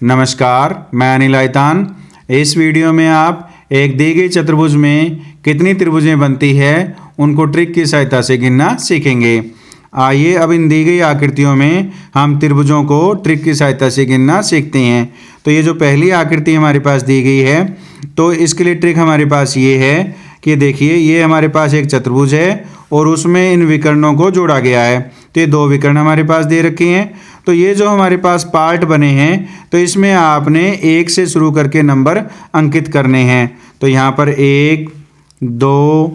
नमस्कार, मैं अनिल आयतान। इस वीडियो में आप एक दी गई चतुर्भुज में कितनी त्रिभुजें बनती है उनको ट्रिक की सहायता से गिनना सीखेंगे। आइए अब इन दी गई आकृतियों में हम त्रिभुजों को ट्रिक की सहायता से गिनना सीखते हैं। तो ये जो पहली आकृति हमारे पास दी गई है, तो इसके लिए ट्रिक हमारे पास ये है कि देखिए, ये हमारे पास एक चतुर्भुज है और उसमें इन विकर्णों को जोड़ा गया है। तो ये दो विकर्ण हमारे पास दे रखे हैं। तो ये जो हमारे पास पार्ट बने हैं, तो इसमें आपने 1 से शुरू करके नंबर अंकित करने हैं। तो यहाँ पर 1, 2,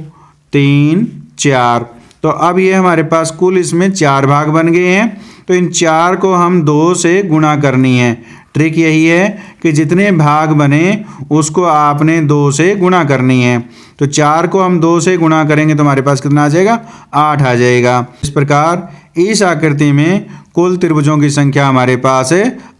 3, 4। तो अब ये हमारे पास कुल इसमें 4 भाग बन गए हैं। तो इन 4 को हम 2 से गुणा करनी है। ट्रिक यही है कि जितने भाग बने उसको आपने 2 से गुणा करनी है। तो 4 को हम 2 से गुणा करेंगे तो हमारे पास कितना आ जाएगा? 8 आ जाएगा। इस प्रकार इस आकृति में कुल त्रिभुजों की संख्या हमारे पास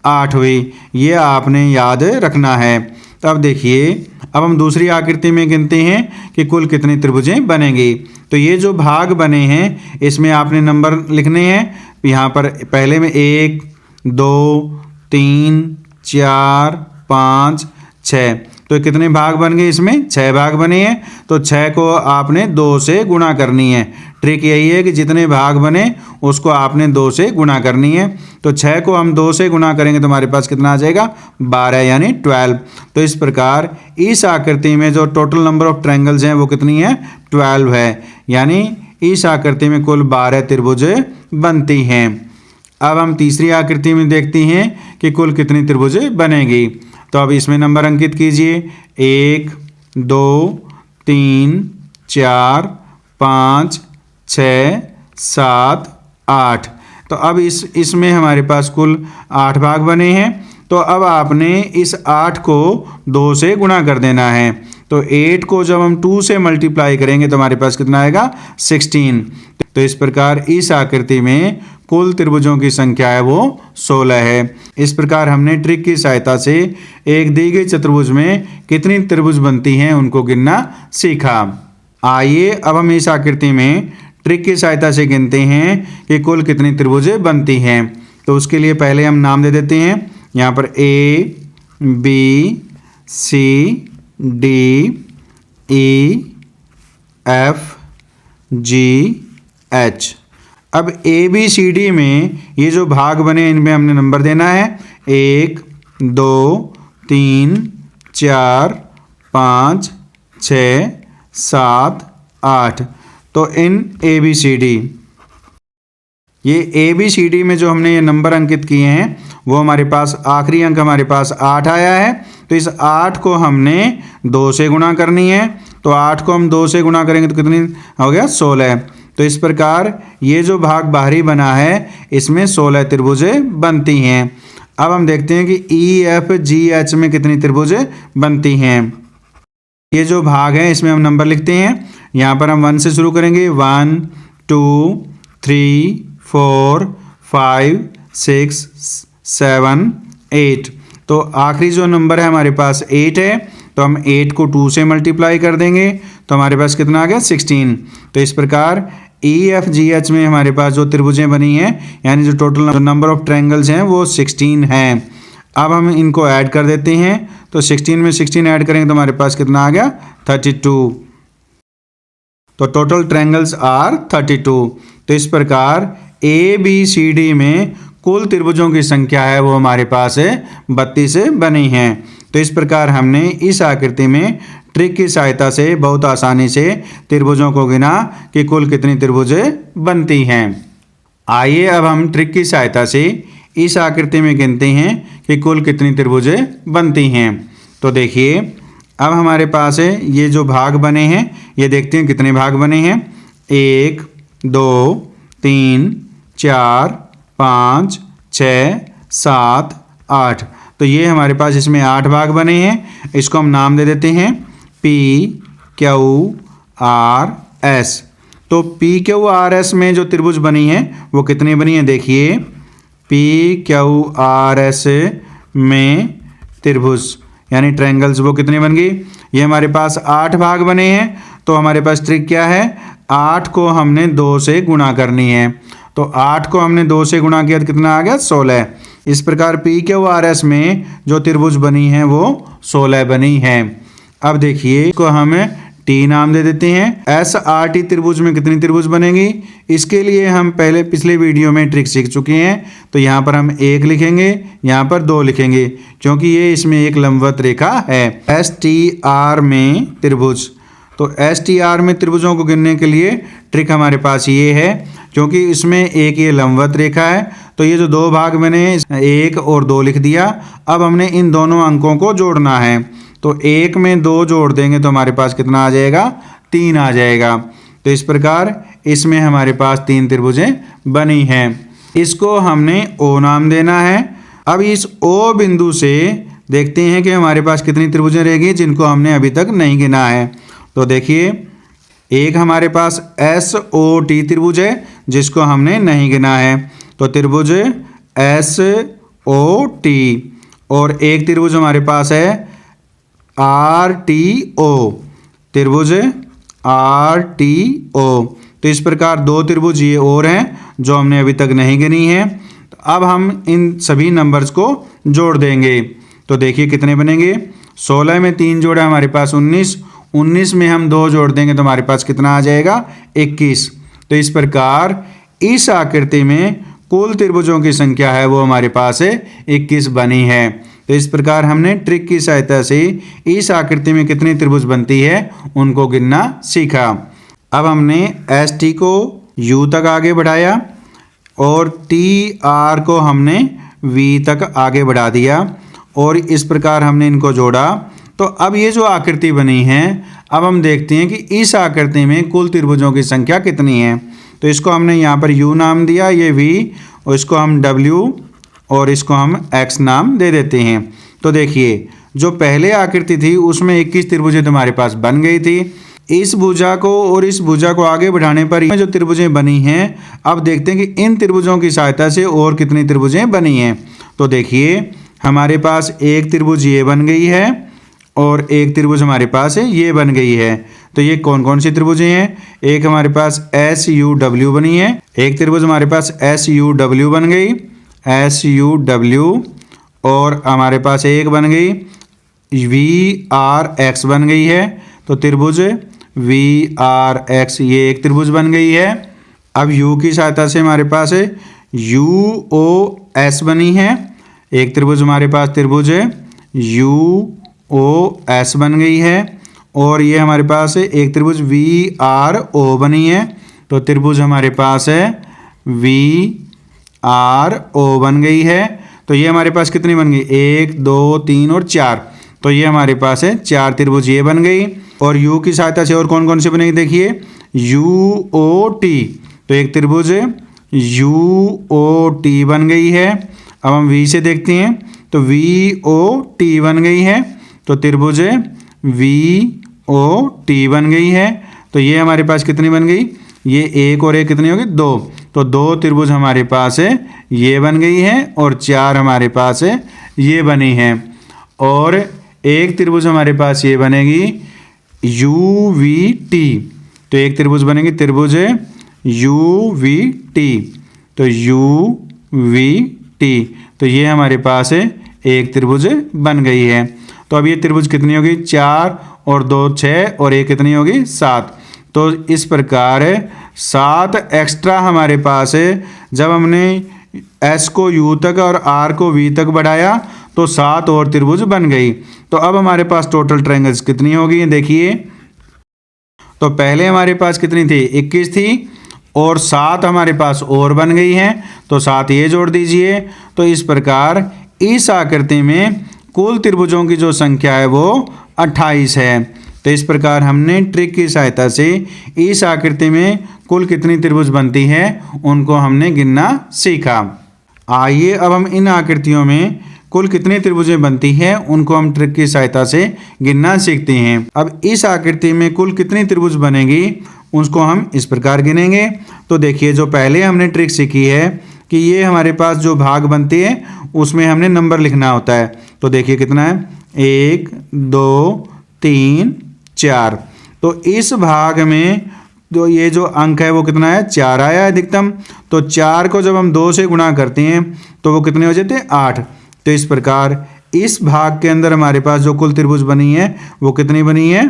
8 हुई। ये आपने याद रखना है। तो अब देखिए, अब हम दूसरी आकृति में गिनते हैं कि कुल कितनी त्रिभुजें बनेंगी। तो ये जो भाग बने हैं इसमें आपने नंबर लिखने हैं। यहाँ पर पहले में 1, 2, 3, 4, 5, 6। तो कितने भाग बन गए? इसमें 6 भाग बने हैं। तो 6 को आपने 2 से गुणा करनी है। ट्रिक यही है कि जितने भाग बने उसको आपने 2 से गुणा करनी है। तो 6 को हम 2 से गुणा करेंगे तो हमारे पास कितना आ जाएगा? 12 यानी 12। तो इस प्रकार इस आकृति में जो टोटल नंबर ऑफ ट्रायंगल्स हैं वो कितनी है? 12 है। यानी इस आकृति में कुल 12 त्रिभुज बनती हैं। अब हम तीसरी आकृति में देखते हैं कि कुल कितनी त्रिभुज बनेगी। तो अब इसमें नंबर अंकित कीजिए। 1, 2, 3, 4, 5, 6, 7, 8। तो अब इसमें हमारे पास कुल 8 भाग बने हैं। तो अब आपने इस 8 को 2 से गुणा कर देना है। तो 8 को जब हम 2 से मल्टीप्लाई करेंगे तो हमारे पास कितना आएगा? 16। तो इस प्रकार इस आकृति में कुल त्रिभुजों की संख्या है वो 16 है। इस प्रकार हमने ट्रिक की सहायता से एक दी गई चतुर्भुज में कितनी त्रिभुज बनती हैं उनको गिनना सीखा। आइए अब हम इस आकृति में ट्रिक की सहायता से गिनते हैं कि कुल कितनी त्रिभुज बनती हैं। तो उसके लिए पहले हम नाम दे देते हैं। यहाँ पर A, B, C, D, E, F, G, H। अब A, B, C, D में ये जो भाग बने इनमें हमने नंबर देना है। 1, 2, 3, 4, 5, 6, 7, 8। तो इन A, B, C, D, ये A, B, C, D में जो हमने ये नंबर अंकित किए हैं वो हमारे पास आखिरी अंक हमारे पास 8 आया है। तो इस 8 को हमने 2 से गुणा करनी है। तो 8 को हम 2 से गुणा करेंगे तो कितनी हो गया? 16। तो इस प्रकार ये जो भाग बाहरी बना है इसमें 16 त्रिभुजें बनती हैं। अब हम देखते हैं कि E, F, G, H में कितनी त्रिभुजें बनती हैं। ये जो भाग है इसमें हम नंबर लिखते हैं। यहाँ पर हम 1 से शुरू करेंगे। 1, 2, 3, 4, 5, 6, 7, 8। तो आखिरी जो नंबर है हमारे पास 8 है। तो हम 8 को 2 से मल्टीप्लाई कर देंगे तो हमारे पास कितना आ गया? 16। तो इस प्रकार E, F, G, H में हमारे पास जो त्रिभुजें बनी हैं यानी जो टोटल नंबर ऑफ ट्रायंगल्स हैं वो 16 हैं। अब हम इनको ऐड कर देते हैं। तो 16 में 16 ऐड करेंगे तो हमारे पास कितना आ गया? 32। तो टोटल ट्रायंगल्स आर 32। तो इस प्रकार A, B, C, D में कुल त्रिभुजों की संख्या है वो हमारे पास 32 बनी हैं। तो इस प्रकार हमने इस आकृति में ट्रिक की सहायता से बहुत आसानी से त्रिभुजों को गिना कि कुल कितनी त्रिभुजें बनती हैं। आइए अब हम ट्रिक की सहायता से इस आकृति में गिनते हैं कि कुल कितनी त्रिभुजें बनती हैं। तो देखिए, अब हमारे पास ये जो भाग बने हैं ये देखते हैं कितने भाग बने हैं। 1, 2, 3, 4, 5, 6, 7, 8। तो ये हमारे पास इसमें 8 भाग बने हैं। इसको हम नाम दे देते हैं P, Q, R, S। तो P, Q, R, S में जो त्रिभुज बनी है वो कितनी बनी है? देखिए, P, Q, R, S में त्रिभुज यानी ट्रायंगल्स वो कितनी बन गई? ये हमारे पास 8 भाग बने हैं। तो हमारे पास ट्रिक क्या है? 8 को हमने 2 से गुणा करनी है। तो 8 को हमने 2 से गुणा किया तो कितना आ गया? 16। इस प्रकार पी क्यू आर एस में जो त्रिभुज बनी है वो 16 बनी है। अब देखिए इसको हम टी नाम दे देते हैं। एस आर टी त्रिभुज में कितनी त्रिभुज बनेगी, इसके लिए हम पहले पिछले वीडियो में ट्रिक सीख चुके हैं। तो यहाँ पर हम 1 लिखेंगे, यहाँ पर 2 लिखेंगे, क्योंकि ये इसमें एक लंबवत रेखा है। एस टी आर में त्रिभुज, तो एस टी आर में त्रिभुजों को गिनने के लिए ट्रिक हमारे पास ये है, क्योंकि इसमें एक ये लंबवत रेखा है। तो ये जो 2 भाग मैंने 1 और 2 लिख दिया। अब हमने इन दोनों अंकों को जोड़ना है। तो 1 में 2 जोड़ देंगे तो हमारे पास कितना आ जाएगा, 3 आ जाएगा। तो इस प्रकार इसमें हमारे पास 3 त्रिभुजें बनी हैं। इसको हमने O नाम देना है। अब इस O बिंदु से देखते हैं कि हमारे पास कितनी त्रिभुजें रहेगी जिनको हमने अभी तक नहीं गिना है। तो देखिए एक हमारे पास SOT त्रिभुज है जिसको हमने नहीं गिना है। तो त्रिभुज SOT, और एक त्रिभुज हमारे पास है RTO, त्रिभुज RTO। तो इस प्रकार 2 त्रिभुज ये और हैं जो हमने अभी तक नहीं गिनी है। तो अब हम इन सभी नंबर्स को जोड़ देंगे। तो देखिए कितने बनेंगे, 16 में 3 जोड़ा हमारे पास 19, 19 में हम 2 जोड़ देंगे तो हमारे पास कितना आ जाएगा, 21। तो इस प्रकार इस आकृति में कुल त्रिभुजों की संख्या है वो हमारे पास 21 बनी है। तो इस प्रकार हमने ट्रिक की सहायता से इस आकृति में कितनी त्रिभुज बनती है उनको गिनना सीखा। अब हमने एस टी को यू तक आगे बढ़ाया और टी आर को हमने वी तक आगे बढ़ा दिया, और इस प्रकार हमने इनको जोड़ा। तो अब ये जो आकृति बनी है, अब हम देखते हैं कि इस आकृति में कुल त्रिभुजों की संख्या कितनी है। तो इसको हमने यहाँ पर u नाम दिया, ये v, और इसको हम w और इसको हम x नाम दे देते हैं। तो देखिए जो पहले आकृति थी उसमें 21 त्रिभुजें तुम्हारे पास बन गई थी। इस भुजा को और इस भुजा को आगे बढ़ाने पर जो त्रिभुजें बनी हैं, अब देखते हैं कि इन त्रिभुजों की सहायता से और कितनी त्रिभुजें बनी हैं। तो देखिए हमारे पास एक त्रिभुज ये बन गई है और एक त्रिभुज हमारे पास ये बन गई है। तो ये कौन कौन सी त्रिभुजें हैं, एक हमारे पास SUW बनी है, एक त्रिभुज हमारे पास SUW बन गई, SUW, और हमारे पास एक बन गई VRX बन गई है। तो त्रिभुज VRX ये एक त्रिभुज बन गई है। अब U की सहायता से हमारे पास UOS बनी है, एक त्रिभुज हमारे पास त्रिभुज UOS बन गई है, और ये हमारे पास एक त्रिभुज VRO बनी है। तो त्रिभुज हमारे पास VRO बन गई है। तो ये हमारे पास कितनी बन गई, 1 2 3 और 4। तो ये हमारे पास 4 त्रिभुज ये बन गई। और U की सहायता से और कौन कौन सी बनेगी, देखिए UOT, तो एक त्रिभुज UOT बन गई है। अब हम V से देखते हैं, तो VOT बन गई है। तो त्रिभुज VOT बन गई है। तो ये हमारे पास कितनी बन गई, ये 1 और 1 कितनी होगी, 2। तो 2 त्रिभुज हमारे पास ये बन गई है और 4 हमारे पास ये बनी है। और एक त्रिभुज हमारे पास ये बनेगी UVT, तो एक त्रिभुज बनेगी त्रिभुज UVT, तो UVT, तो ये हमारे पास एक त्रिभुज बन गई है। तो अब ये त्रिभुज कितनी होगी, 4 और 2 6 और 1 कितनी होगी, 7। तो इस प्रकार 7 एक्स्ट्रा हमारे पास जब हमने S को U तक और R को V तक बढ़ाया तो 7 और त्रिभुज बन गई। तो अब हमारे पास टोटल ट्रायंगल्स कितनी होगी, देखिए। तो पहले हमारे पास कितनी थी, 21 थी, और 7 हमारे पास और बन गई हैं। तो 7 ये जोड़ दीजिए। तो इस प्रकार इस आकृति में कुल त्रिभुजों की जो संख्या है वो 28 है। तो इस प्रकार हमने ट्रिक की सहायता से इस आकृति में कुल कितनी त्रिभुज बनती है उनको हमने गिनना सीखा। आइए अब हम इन आकृतियों में कुल कितनी त्रिभुजें बनती है उनको हम ट्रिक की सहायता से गिनना सीखते हैं। अब इस आकृति में कुल कितनी त्रिभुज बनेगी उसको हम इस प्रकार गिनेंगे। तो देखिए जो पहले हमने ट्रिक सीखी है कि ये हमारे पास जो भाग बनते हैं उसमें हमने नंबर लिखना होता है। तो देखिए कितना है, 1 2 3 4। तो इस भाग में तो ये जो अंक है वो कितना है, 4 आया है अधिकतम। तो 4 को जब हम 2 से गुणा करते हैं तो वो कितने हो जाते हैं, 8। तो इस प्रकार इस भाग के अंदर हमारे पास जो कुल त्रिभुज बनी है वो कितनी बनी है,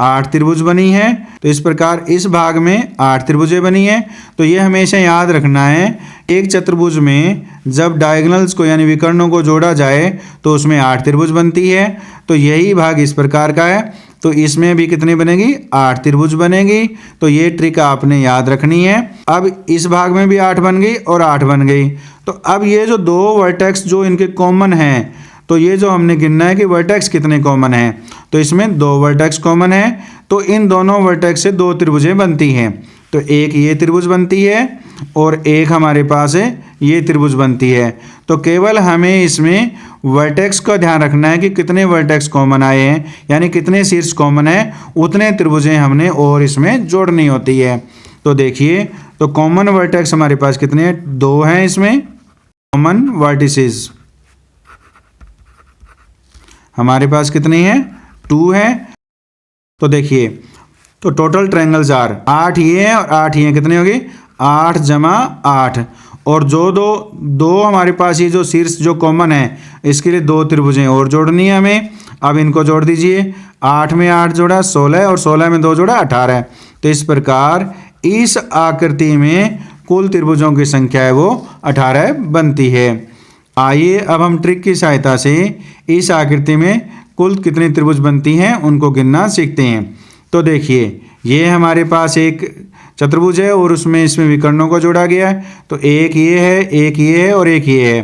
8 त्रिभुज बनी है। तो इस प्रकार इस भाग में 8 त्रिभुजें बनी है। तो ये हमेशा याद रखना है, एक चतुर्भुज में जब डायगोनल्स को यानी विकर्णों को जोड़ा जाए तो उसमें 8 त्रिभुज बनती है। तो यही भाग इस प्रकार का है, तो इसमें भी कितनी बनेगी, 8 त्रिभुज बनेगी। तो ये ट्रिक आपने याद रखनी है। अब इस भाग में भी 8 बन गई और 8 बन गई। तो अब ये जो 2 वर्टेक्स जो इनके कॉमन हैं, तो ये जो हमने गिनना है कि वर्टेक्स कितने कॉमन हैं। तो इसमें 2 वर्टेक्स कॉमन है, तो इन दोनों वर्टेक्स से 2 त्रिभुजें बनती हैं। तो एक ये त्रिभुज बनती है और एक हमारे पास है ये त्रिभुज बनती है। तो केवल हमें इसमें वर्टेक्स का ध्यान रखना है कि कितने वर्टेक्स कॉमन आए हैं, यानी कितने शीर्ष कॉमन है, उतने त्रिभुजें हमने और इसमें जोड़नी होती है। तो देखिए, तो कॉमन वर्टेक्स हमारे पास कितने हैं, 2 हैं। इसमें कॉमन वर्टिसेस हमारे पास कितनी है, 2 है। तो देखिए, तो टोटल ट्रायंगल्स आर 8 ये हैं और 8 ये हैं, कितने हो गए, 8 जमा 8। और जो दो हमारे पास ये जो शीर्ष जो कॉमन है, इसके लिए 2 त्रिभुजें और जोड़नी है हमें। अब इनको जोड़ दीजिए, 8 में 8 जोड़ा 16 और 16 में 2 जोड़ा 18। तो इस प्रकार इस आकृति में कुल त्रिभुजों की संख्या है वो 18 बनती है। आइए अब हम ट्रिक की सहायता से इस आकृति में कुल कितनी त्रिभुज बनती हैं उनको गिनना सीखते हैं। तो देखिए, ये हमारे पास एक चतुर्भुज है और उसमें इसमें विकर्णों को जोड़ा गया है। तो एक ये है, एक ये है और एक ये है।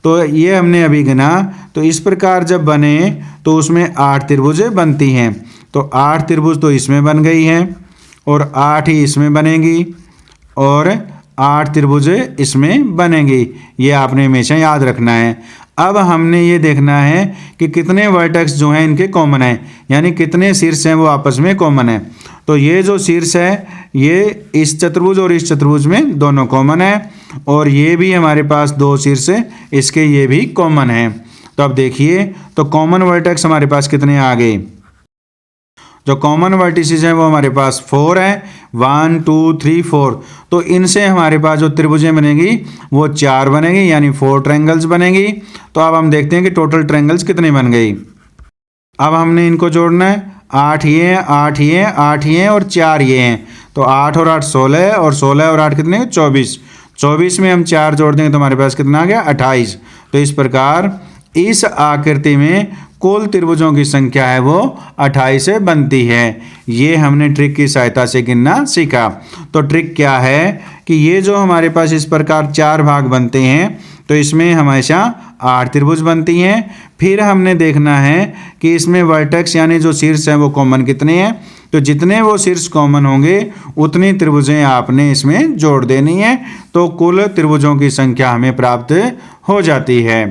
तो ये हमने अभी गिना। तो इस प्रकार जब बने तो उसमें 8 त्रिभुजें बनती हैं। तो 8 त्रिभुज तो इसमें बन गई हैं और 8 ही इसमें बनेगी और 8 त्रिभुजें इसमें बनेंगी। ये आपने हमेशा याद रखना है। अब हमने ये देखना है कि कितने वर्टेक्स जो हैं इनके कॉमन हैं, यानी कितने शीर्ष हैं वो आपस में कॉमन है। तो ये जो शीर्ष है ये इस चतुर्भुज और इस चतुर्भुज में दोनों कॉमन है, और ये भी हमारे पास 2 शीर्ष है, इसके ये भी कॉमन है। तो अब देखिए, तो कॉमन वर्टेक्स हमारे पास कितने आ गए, जो कॉमन वर्टिसेस हैं वो हमारे पास 4 हैं, 1 2 3 4। तो इनसे हमारे पास जो त्रिभुजें बनेगी वो 4 बनेगी, यानी 4 ट्रायंगल्स बनेगी। तो अब हम देखते हैं कि टोटल ट्रायंगल्स कितने बन गई। अब हमने इनको जोड़ना है, 8 ये हैं, 8 ये हैं, 8 ये हैं और 4 ये हैं। तो 8 और 8 16 और 16 और 8 कितने, 24। 24 में हम 4 जोड़ देंगे तो हमारे पास कितना आ गया, 28। तो इस प्रकार इस आकृति में कुल त्रिभुजों की संख्या है वो 28 से बनती है। ये हमने ट्रिक की सहायता से गिनना सीखा। तो ट्रिक क्या है कि ये जो हमारे पास इस प्रकार 4 भाग बनते हैं तो इसमें हमेशा 8 त्रिभुज बनती हैं। फिर हमने देखना है कि इसमें वर्टेक्स यानी जो शीर्ष हैं वो कॉमन कितने हैं। तो जितने वो शीर्ष कॉमन होंगे उतनी त्रिभुजें आपने इसमें जोड़ देनी है, तो कुल त्रिभुजों की संख्या हमें प्राप्त हो जाती है।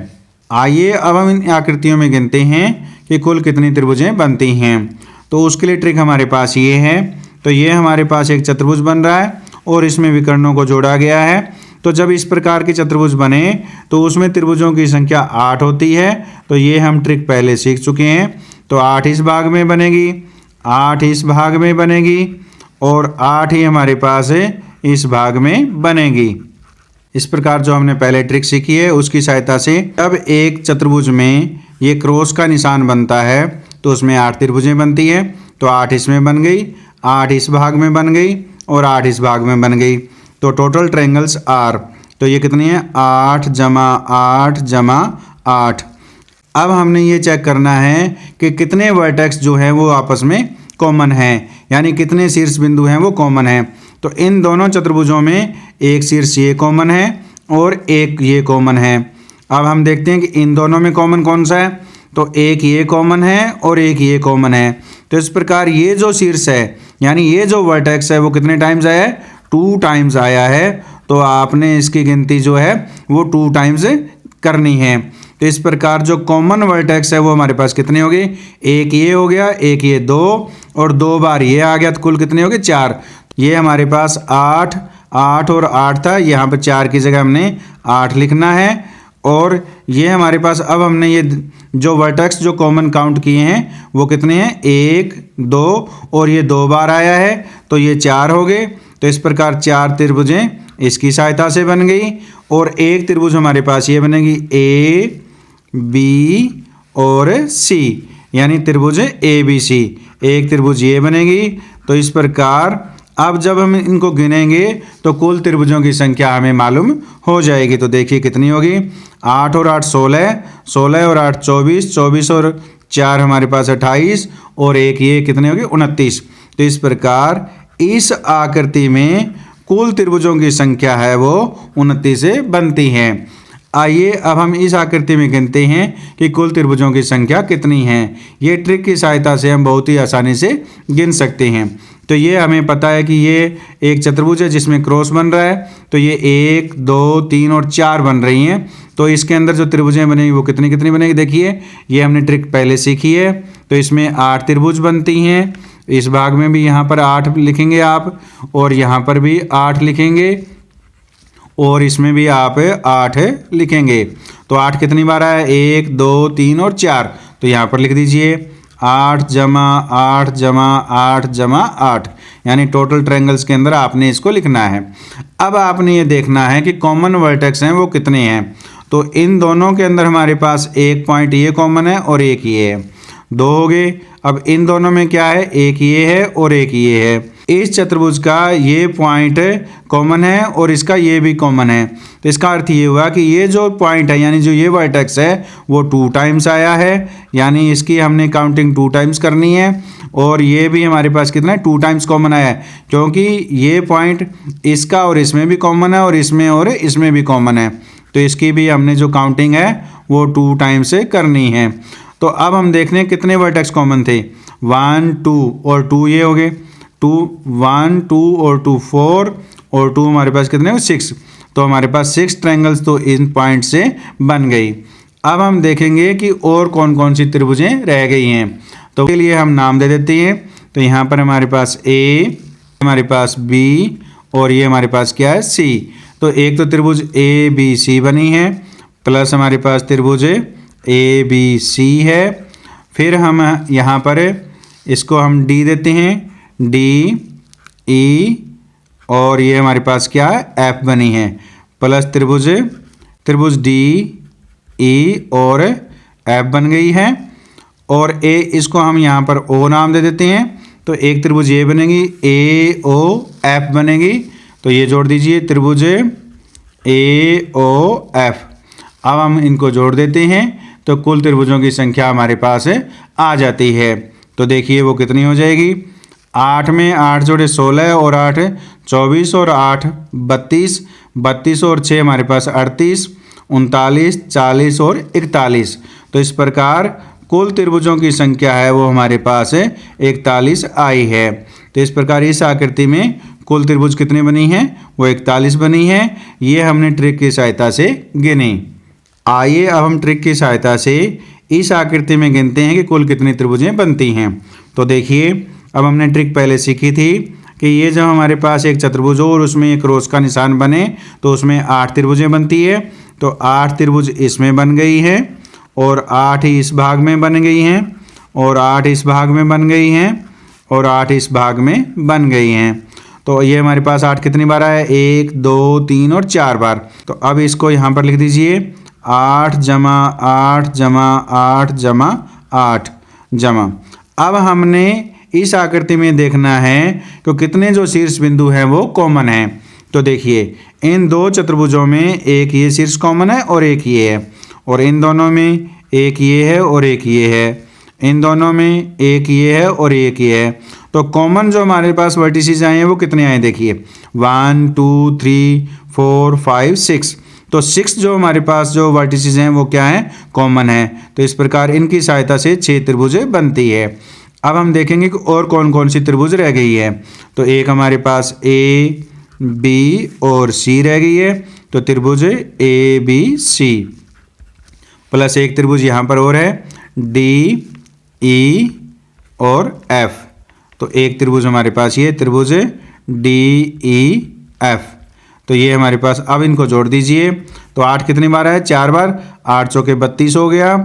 आइए अब हम इन आकृतियों में गिनते हैं कि कुल कितनी त्रिभुजें बनती हैं। तो उसके लिए ट्रिक हमारे पास ये है। तो ये हमारे पास एक चतुर्भुज बन रहा है और इसमें विकर्णों को जोड़ा गया है। तो जब इस प्रकार के चतुर्भुज बने तो उसमें त्रिभुजों की संख्या 8 होती है। तो ये हम ट्रिक पहले सीख चुके हैं। तो 8 इस भाग में बनेगी, 8 इस भाग में बनेगी और 8 ही हमारे पास इस भाग में बनेगी। इस प्रकार जो हमने पहले ट्रिक सीखी है उसकी सहायता से जब एक चतुर्भुज में ये क्रॉस का निशान बनता है तो उसमें 8 त्रिभुजें बनती है। तो 8 इसमें बन गई, 8 इस भाग में बन गई और 8 इस भाग में बन गई। तो टोटल ट्रायंगल्स आर, तो ये कितनी है, 8 जमा 8 जमा 8। अब हमने ये चेक करना है कि कितने वर्टेक्स जो है वो आपस में कॉमन है, यानी कितने शीर्ष बिंदु हैं वो कॉमन है। तो इन दोनों चतुर्भुजों में एक शीर्ष ये कॉमन है और एक ये कॉमन है। अब हम देखते हैं कि इन दोनों में कॉमन कौन सा है। तो एक ये कॉमन है और एक ये कॉमन है। तो इस प्रकार ये जो शीर्ष है यानी ये जो वर्टेक्स है वो कितने टाइम्स आया है, 2 टाइम्स आया है। तो आपने इसकी गिनती जो है वो 2 टाइम्स करनी है। तो इस प्रकार जो कॉमन वर्टेक्स है वो हमारे पास कितने हो गए, एक ये हो गया, एक ये 2 और 2 बार ये आ गया। तो कुल कितने हो गए, 4। ये हमारे पास 8 8 और 8 था, यहाँ पर 4 की जगह हमने 8 लिखना है। और ये हमारे पास अब हमने ये जो वर्टेक्स जो कॉमन काउंट किए हैं वो कितने हैं, 1 2 और ये 2 बार आया है तो ये 4 हो गए। तो इस प्रकार 4 त्रिभुजें इसकी सहायता से बन गई और एक त्रिभुज हमारे पास ये बनेगी ए बी और सी, यानी त्रिभुज ए बी सी। एक त्रिभुज ये बनेगी। तो इस प्रकार अब जब हम इनको गिनेंगे तो कुल त्रिभुजों की संख्या हमें मालूम हो जाएगी। तो देखिए कितनी होगी, 8 और 8 16, 16 और 8 24, 24 और 4 हमारे पास 28 और एक ये कितनी होगी 29। तो इस प्रकार इस आकृति में कुल त्रिभुजों की संख्या है वो 29 से बनती है। आइए अब हम इस आकृति में गिनते हैं कि कुल त्रिभुजों की संख्या कितनी है। ये ट्रिक की सहायता से हम बहुत ही आसानी से गिन सकते हैं। तो ये हमें पता है कि ये एक चतुर्भुज है जिसमें क्रॉस बन रहा है, तो ये 1 2 3 और 4 बन रही हैं। तो इसके अंदर जो त्रिभुजें बनेगी वो कितनी कितनी बनेगी, देखिए ये हमने ट्रिक पहले सीखी है। तो इसमें 8 त्रिभुज बनती हैं। इस भाग में भी यहाँ पर 8 लिखेंगे आप और यहाँ पर भी 8 लिखेंगे और इसमें भी आप 8 लिखेंगे। तो 8 कितनी बार आया, 1 2 3 और 4। तो यहाँ पर लिख दीजिए 8 जमा 8 जमा 8 जमा 8, यानी टोटल ट्रायंगल्स के अंदर आपने इसको लिखना है। अब आपने ये देखना है कि कॉमन वर्टेक्स हैं वो कितने हैं। तो इन दोनों के अंदर हमारे पास एक पॉइंट ये कॉमन है और एक ये है, 2 हो गए। अब इन दोनों में क्या है, एक ये है और एक ये है। इस चतुर्भुज का ये पॉइंट कॉमन है और इसका ये भी कॉमन है। तो इसका अर्थ ये हुआ कि ये जो पॉइंट है यानी जो ये वर्टेक्स है वो 2 टाइम्स आया है, यानी इसकी हमने काउंटिंग 2 टाइम्स करनी है। और ये भी हमारे पास कितना है, 2 टाइम्स कॉमन आया है, क्योंकि ये पॉइंट इसका और इसमें भी कॉमन है और इसमें भी कॉमन है। तो इसकी भी हमने जो काउंटिंग है वो 2 टाइम्स से करनी है। तो अब हम देख लें कितने वर्टेक्स कॉमन थे, 1 2 और 2 ये हो गए, 2 1 2 और 2 4 और 2 हमारे पास कितने हो 6। तो हमारे पास 6 ट्रायंगल्स तो इन पॉइंट से बन गई। अब हम देखेंगे कि और कौन कौन सी त्रिभुजें रह गई हैं। तो के लिए हम नाम दे देते हैं। तो यहाँ पर हमारे पास ए, हमारे पास बी और ये हमारे पास क्या है सी। तो एक तो त्रिभुज ए बी सी बनी है, प्लस हमारे पास त्रिभुज ए बी सी है। फिर हम यहाँ पर इसको हम डी देते हैं, डी ई और ये हमारे पास क्या है एफ बनी है, प्लस त्रिभुज डी ई और एफ बन गई है। और ए इसको हम यहाँ पर ओ नाम दे देते हैं। तो एक त्रिभुज ये बनेगी, ए ओ एफ बनेगी। तो ये जोड़ दीजिए त्रिभुज ए ओ एफ। अब हम इनको जोड़ देते हैं तो कुल त्रिभुजों की संख्या हमारे पास आ जाती है। तो देखिए वो कितनी हो जाएगी, 8 में 8 जोड़े 16 और 8 24 और 8 32, 32 और 6 हमारे पास 38, 39 40 और 41। तो इस प्रकार कुल त्रिभुजों की संख्या है वो हमारे पास 41 आई है। तो इस प्रकार इस आकृति में कुल त्रिभुज कितने बनी हैं, वो 41 बनी है। ये हमने ट्रिक की सहायता से गिनी। आइए अब हम ट्रिक की सहायता से इस आकृति में गिनते हैं कि कुल कितनी त्रिभुजें बनती हैं। तो देखिए अब हमने ट्रिक पहले सीखी थी कि ये जब हमारे पास एक चतुर्भुज हो और उसमें एक क्रॉस का निशान बने तो उसमें 8 त्रिभुजें बनती है। तो 8 त्रिभुज इसमें बन गई है और 8 इस भाग में बन गई हैं और 8 इस भाग में बन गई हैं और 8 इस भाग में बन गई हैं। तो ये हमारे पास 8 कितनी बार आया, 1 2 3 और 4 बार। तो अब इसको यहाँ पर लिख दीजिए 8 जमा 8 जमा 8 जमा 8 जमा। अब हमने इस आकृति में देखना है कि कितने जो शीर्ष बिंदु हैं वो कॉमन हैं। तो देखिए इन दो चतुर्भुजों में एक ये शीर्ष कॉमन है और एक ये है, और इन दोनों में एक ये है और एक ये है, इन दोनों में एक ये है और एक ये है। तो कॉमन जो हमारे पास वर्टिसेस आए हैं वो कितने आए, देखिए 1 2 3 4 5 6। तो 6 जो हमारे पास जो वर्टिसेस हैं वो क्या है, कॉमन है। तो इस प्रकार इनकी सहायता से 6 त्रिभुजें बनती है। अब हम देखेंगे कि और कौन कौन सी त्रिभुज रह गई है। तो एक हमारे पास ए बी और सी रह गई है। तो त्रिभुज ए बी सी, प्लस एक त्रिभुज यहाँ पर और है डी ई और एफ। तो एक त्रिभुज हमारे पास ये त्रिभुज डी ई एफ। तो ये हमारे पास, अब इनको जोड़ दीजिए। तो 8 कितनी बार है, 4 बार, 8 चौके 32 हो गया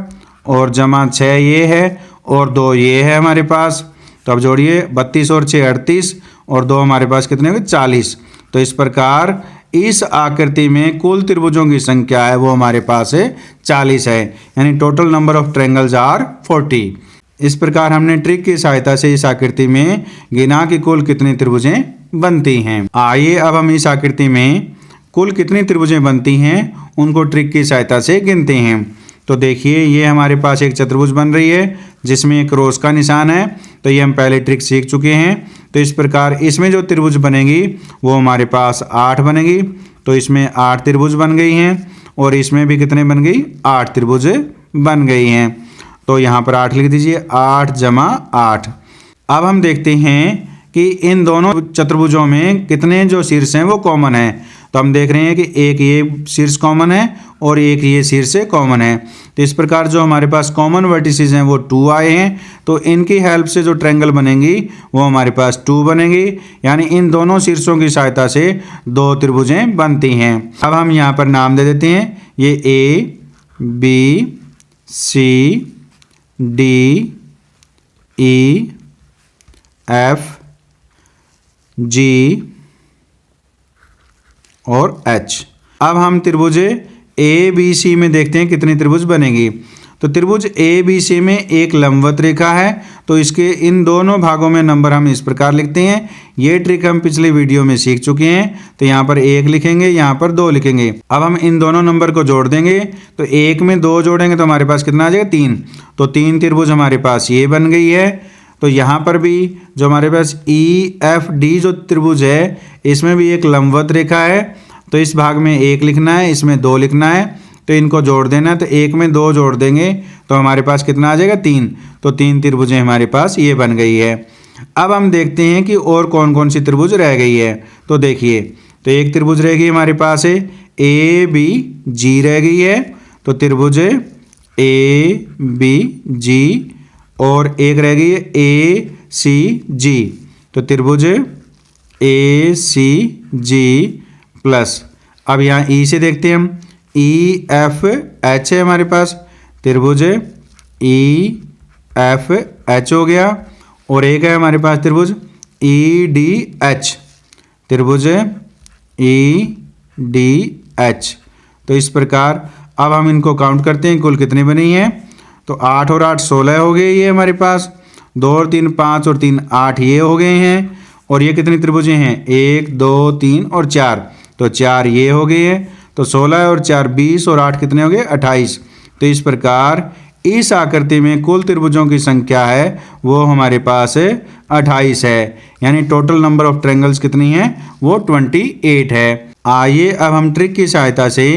और जमा 6 ये है और 2 ये है हमारे पास। तो अब जोड़िए 32 और 6 38 और 2 हमारे पास कितने हुए 40। तो इस प्रकार इस आकृति में कुल त्रिभुजों की संख्या है वो हमारे पास है 40 है, यानी total number of triangles are 40। इस प्रकार हमने ट्रिक की सहायता से इस आकृति में गिना कि कुल कितनी त्रिभुजें बनती हैं। आइए अब हम इस आकृति में कुल कितनी त्रिभुजें बनती हैं उनको ट्रिक की सहायता से गिनते हैं। तो देखिए ये हमारे पास एक चतुर्भुज बन रही है जिसमें एक क्रॉस का निशान है। तो ये हम पहले ट्रिक सीख चुके हैं। तो इस प्रकार इसमें जो त्रिभुज बनेगी वो हमारे पास 8 बनेगी। तो इसमें 8 त्रिभुज बन गई हैं और इसमें भी कितने बन गई 8 त्रिभुज बन गई हैं। तो यहाँ पर 8 लिख दीजिए, 8 जमा 8। अब हम देखते हैं कि इन दोनों चतुर्भुजों में कितने जो शीर्ष हैं वो कॉमन है। तो हम देख रहे हैं कि एक ये शीर्ष कॉमन है और एक ये शीर्ष कॉमन है। तो इस प्रकार जो हमारे पास कॉमन वर्टिसेस हैं वो 2 आए हैं। तो इनकी हेल्प से जो ट्रायंगल बनेंगी वो हमारे पास 2 बनेंगी, यानी इन दोनों शीर्षों की सहायता से 2 त्रिभुजें बनती हैं। अब हम यहाँ पर नाम दे देते हैं, ये A B C D E F G और एच। अब हम त्रिभुज ए बी सी में देखते हैं कितनी त्रिभुज बनेगी। तो त्रिभुज ए बी सी में एक लंबवत रेखा है, तो इसके इन दोनों भागों में नंबर हम इस प्रकार लिखते हैं। ये ट्रिक हम पिछले वीडियो में सीख चुके हैं। तो यहाँ पर 1 लिखेंगे, यहाँ पर 2 लिखेंगे। अब हम इन दोनों नंबर को जोड़ देंगे। तो 1 में 2 जोड़ेंगे तो हमारे पास कितना आ जाएगा 3। तो 3 त्रिभुज हमारे पास ये बन गई है। तो यहाँ पर भी जो हमारे पास ई एफ डी जो त्रिभुज है इसमें भी एक लंबवत रेखा है। तो इस भाग में 1 लिखना है, इसमें 2 लिखना है। तो इनको जोड़ देना है। तो 1 में 2 जोड़ देंगे तो हमारे पास कितना आ जाएगा 3। तो 3 त्रिभुजें हमारे पास ये बन गई है। अब हम देखते हैं कि और कौन कौन सी त्रिभुज रह गई है। तो देखिए, तो एक त्रिभुज रह गई हमारे पास है ए बी जी रह गई है। तो त्रिभुज ए बी जी, और एक रह गई है ए सी जी। तो त्रिभुज ए सी जी प्लस, अब यहाँ ई से देखते हैं हम, ई एफ एच है हमारे पास। त्रिभुज ई एफ एच हो गया। और एक है हमारे पास त्रिभुज ई डी एच। त्रिभुज ई डी एच। तो इस प्रकार अब हम इनको काउंट करते हैं कुल कितनी बनी है। तो 8 और 8 16 हो गए ये हमारे पास। 2 और 3 5 और 3 8 ये हो गए हैं। और ये कितनी त्रिभुजें हैं 1 2 3 और 4। तो 4 ये हो गए हैं। तो 16 और 4 20 और 8 कितने हो गए 28। तो इस प्रकार इस आकृति में कुल त्रिभुजों की संख्या है वो हमारे पास 28 है, यानी टोटल नंबर ऑफ ट्रायंगल्स कितनी है वो 28 है। आइए अब हम ट्रिक की सहायता से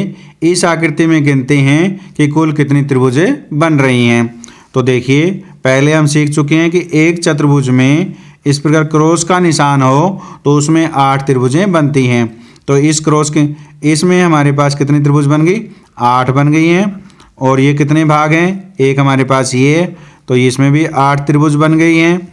इस आकृति में गिनते हैं कि कुल कितनी त्रिभुजें बन रही हैं। तो देखिए, पहले हम सीख चुके हैं कि एक चतुर्भुज में इस प्रकार क्रॉस का निशान हो तो उसमें 8 त्रिभुजें बनती हैं। तो इस क्रॉस के इसमें हमारे पास कितनी त्रिभुज बन गई 8 बन गई हैं। और ये कितने भाग हैं, एक हमारे पास ये है तो इसमें भी 8 त्रिभुज बन गई हैं।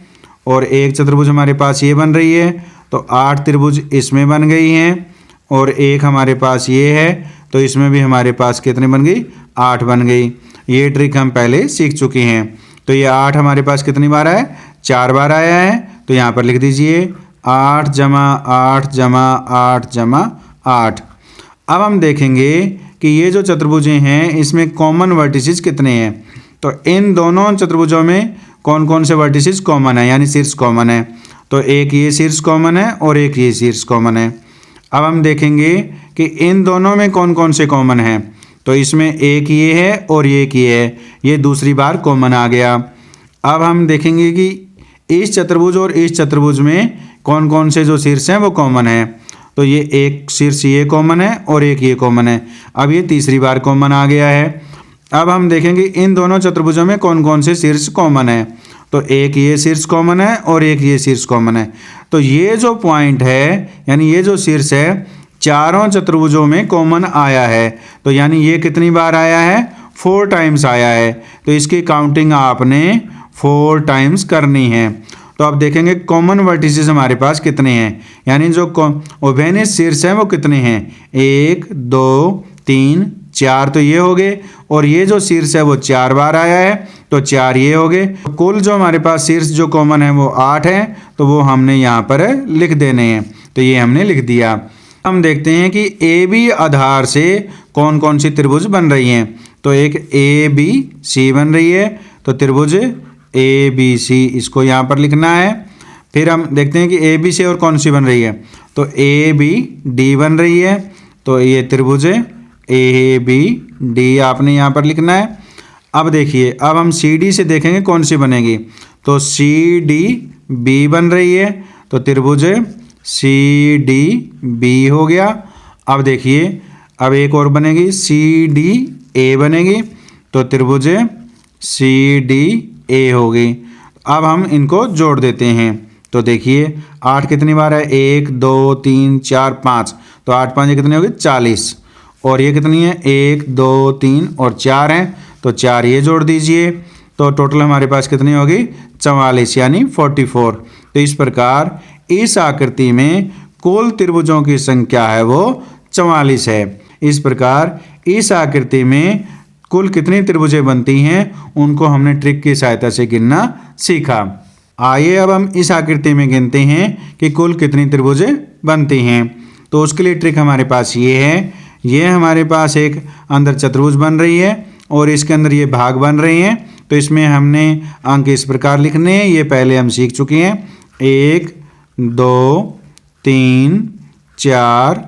और एक चतुर्भुज हमारे पास ये बन रही है तो 8 त्रिभुज इसमें बन गई हैं। और एक हमारे पास ये है तो इसमें भी हमारे पास कितने बन गई 8 बन गई। ये ट्रिक हम पहले सीख चुके हैं। तो ये 8 हमारे पास कितनी बार आया 4 बार आया है। तो यहाँ पर लिख दीजिए 8 जमा 8 जमा 8 जमा 8। अब हम देखेंगे कि ये जो चतुर्भुजें हैं इसमें कॉमन वर्टिसेस कितने हैं। तो इन दोनों चतुर्भुजों में कौन कौन से वर्टिसेस कॉमन है, यानी शीर्ष कॉमन है। तो एक ये शीर्ष कॉमन है और एक ये शीर्ष कॉमन है। अब हम देखेंगे कि इन दोनों में कौन कौन से कॉमन हैं। तो इसमें एक ये है और एक ये है, ये दूसरी बार कॉमन आ गया। अब हम देखेंगे कि इस चतुर्भुज और इस चतुर्भुज में कौन कौन से जो शीर्ष हैं वो कॉमन है। तो ये एक शीर्ष ये कॉमन है और एक ये कॉमन है। अब ये तीसरी बार कॉमन आ गया है। अब हम देखेंगे इन दोनों चतुर्भुजों में कौन कौन से शीर्ष कॉमन है। तो एक ये शीर्ष कॉमन है और एक ये शीर्ष कॉमन है। तो ये जो पॉइंट है यानी ये जो शीर्ष है चारों चतुर्भुजों में कॉमन आया है। तो यानी ये कितनी बार आया है 4 टाइम्स आया है। तो इसकी काउंटिंग आपने 4 टाइम्स करनी है। तो आप देखेंगे कॉमन वर्टिसेस हमारे पास कितने हैं, यानी जो ओवेनिस शीर्ष हैं वो कितने हैं 1 2 3 4 तो ये हो गए, और ये जो शीर्ष है वो 4 बार आया है तो 4 ये हो गए। कुल जो हमारे पास शीर्ष जो कॉमन है वो 8 है, तो वो हमने यहाँ पर लिख देने हैं। तो ये हमने लिख दिया। हम देखते हैं कि ए बी आधार से कौन कौन सी त्रिभुज बन रही हैं। तो एक ए बी सी बन रही है, तो त्रिभुज ए बी सी इसको यहाँ पर लिखना है। फिर हम देखते हैं कि ए बी से और कौन सी बन रही है, तो ए बी डी बन रही है, तो ये त्रिभुज ए बी डी आपने यहाँ पर लिखना है। अब देखिए, अब हम सी डी से देखेंगे कौन सी बनेगी, तो सी डी बी बन रही है, तो त्रिभुज सी डी बी हो गया। अब देखिए, अब एक और बनेगी सी डी ए बनेगी, तो त्रिभुज सी डी ए होगी। अब हम इनको जोड़ देते हैं, तो देखिए 8 कितनी बार है, 1 2 3 4 5, तो 8 5 कितनी होगी 40, और ये कितनी है 1 2 3 और 4 हैं, तो 4 ये जोड़ दीजिए, तो टोटल हमारे पास कितनी होगी 44 यानी 44। तो इस प्रकार इस आकृति में कुल त्रिभुजों की संख्या है वो 44 है। इस प्रकार इस आकृति में कुल कितनी त्रिभुजें बनती हैं उनको हमने ट्रिक की सहायता से गिनना सीखा। आइए अब हम इस आकृति में गिनते हैं कि कुल कितनी त्रिभुजें बनती हैं। तो उसके लिए ट्रिक हमारे पास ये है, ये हमारे पास एक अंदर चतुर्भुज बन रही है और इसके अंदर ये भाग बन रहे हैं। तो इसमें हमने अंक इस प्रकार लिखने हैं, ये पहले हम सीख चुके हैं, 1 2 3 4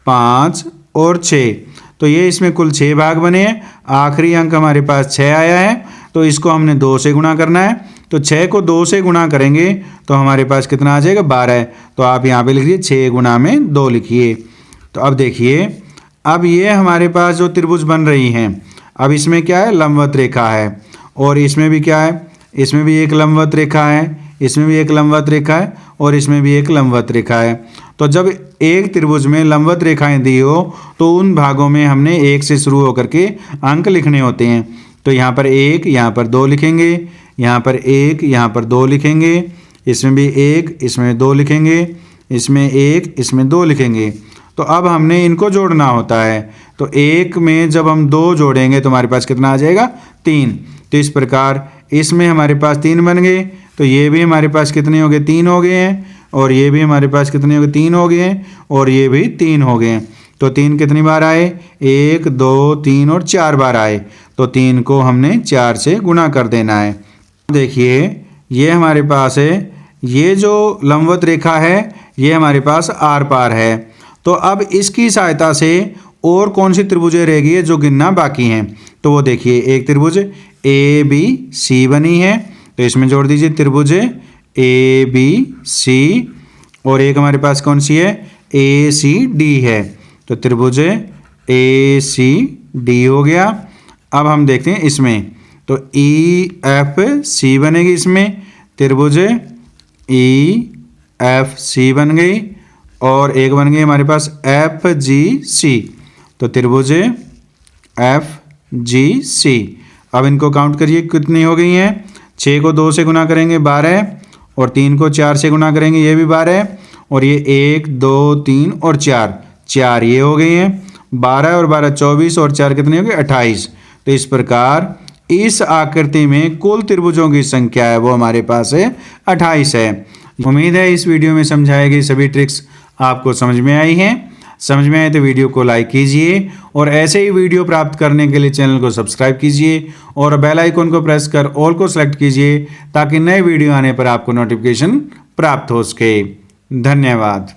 5 और 6। तो ये इसमें कुल 6 भाग बने हैं। आखिरी अंक हमारे पास 6 आया है, तो इसको हमने 2 से गुणा करना है। तो 6 को 2 से गुणा करेंगे तो हमारे पास कितना आ जाएगा 12। तो आप यहाँ पे लिखिए 6 गुणा में 2 लिखिए। तो अब देखिए, अब ये हमारे पास जो त्रिभुज बन रही हैं, अब इसमें क्या है लंबवत रेखा है, और इसमें भी क्या है, इसमें भी एक लंबवत रेखा है, इसमें भी एक लंबवत रेखा है, और इसमें भी एक लंबवत रेखा है। तो जब एक त्रिभुज में लंबवत रेखाएं दी हो तो उन भागों में हमने 1 से शुरू होकर के अंक लिखने होते हैं। तो यहाँ पर 1, यहाँ पर 2 लिखेंगे, यहाँ पर 1, यहाँ पर 2 लिखेंगे, इसमें भी 1, इसमें 2 लिखेंगे, इसमें 1, इसमें 2 लिखेंगे। तो अब हमने इनको जोड़ना होता है। तो 1 में जब हम 2 जोड़ेंगे तो हमारे पास कितना आ जाएगा 3। तो इस प्रकार इसमें हमारे पास 3 बन गए, तो ये भी हमारे पास कितने हो गए 3 हो गए हैं, और ये भी हमारे पास कितने हो गए 3 हो गए हैं, और ये भी 3 हो गए हैं। तो 3 कितनी बार आए, 1 2 3 और 4 बार आए, तो 3 को हमने 4 से गुणा कर देना है। देखिए, ये हमारे पास है, ये जो लंबवत रेखा है ये हमारे पास आर पार है। तो अब इसकी सहायता से और कौन सी त्रिभुजें रह गई है जो गिनना बाकी हैं। तो वो देखिए, एक त्रिभुज ए बी सी बनी है, तो इसमें जोड़ दीजिए त्रिभुज ए बी सी, और एक हमारे पास कौन सी है ए सी डी है, तो त्रिभुज ए सी डी हो गया। अब हम देखते हैं इसमें, तो ई एफ सी बनेगी, इसमें त्रिभुज ई एफ सी बन गई, और एक बन गई हमारे पास एफ जी सी, तो त्रिभुज एफ जी सी। अब इनको काउंट करिए कितनी हो गई हैं, 6 को 2 से गुना करेंगे 12, और 3 को 4 से गुना करेंगे ये भी 12, और ये 1 2 3 और 4 ये हो गई हैं 12, और 12 24, और 4 कितनी हो गई 28। तो इस प्रकार इस आकृति में कुल त्रिभुजों की संख्या है वो हमारे पास है 28 है। उम्मीद है इस वीडियो में समझाई गई सभी ट्रिक्स आपको समझ में आई हैं। समझ में आए तो वीडियो को लाइक कीजिए, और ऐसे ही वीडियो प्राप्त करने के लिए चैनल को सब्सक्राइब कीजिए, और बेल आइकन को प्रेस कर ऑल को सेलेक्ट कीजिए ताकि नए वीडियो आने पर आपको नोटिफिकेशन प्राप्त हो सके। धन्यवाद।